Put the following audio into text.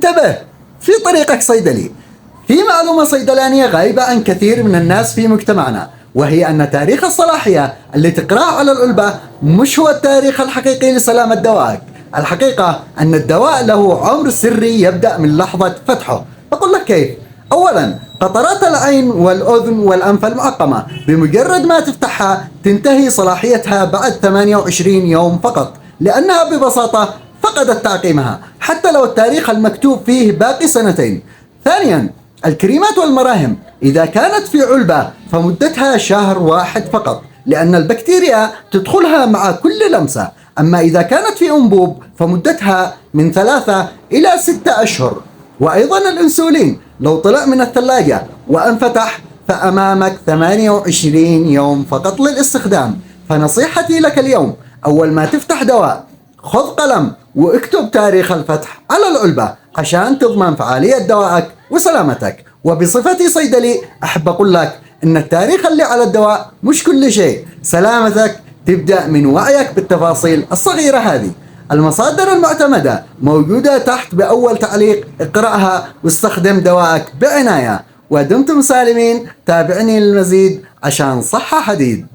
انتبه، في طريقك صيدلي. في معلومة صيدلانية غايبة عن كثير من الناس في مجتمعنا، وهي أن تاريخ الصلاحية اللي تقرأه على العلبة مش هو التاريخ الحقيقي لسلامة دوائك. الحقيقة أن الدواء له عمر سري يبدأ من لحظة فتحه. أقول لك كيف. أولا، قطرات العين والأذن والأنف المعقمة بمجرد ما تفتحها تنتهي صلاحيتها بعد 28 يوم فقط، لأنها ببساطة فقدت تعقيمها حتى لو التاريخ المكتوب فيه باقي سنتين. ثانيا، الكريمات والمراهم إذا كانت في علبة فمدتها شهر واحد فقط، لأن البكتيريا تدخلها مع كل لمسة. أما إذا كانت في أنبوب فمدتها من 3 إلى 6 أشهر. وأيضا الأنسولين لو طلع من الثلاجة وانفتح فأمامك 28 يوم فقط للاستخدام. فنصيحتي لك اليوم، أول ما تفتح دواء خذ قلم واكتب تاريخ الفتح على العلبة عشان تضمن فعالية دوائك وسلامتك. وبصفتي صيدلي أحب أقول لك إن التاريخ اللي على الدواء مش كل شيء. سلامتك تبدأ من وعيك بالتفاصيل الصغيرة هذه. المصادر المعتمدة موجودة تحت بأول تعليق، اقرأها واستخدم دوائك بعناية. ودمتم سالمين. تابعني للمزيد عشان صحة حديد.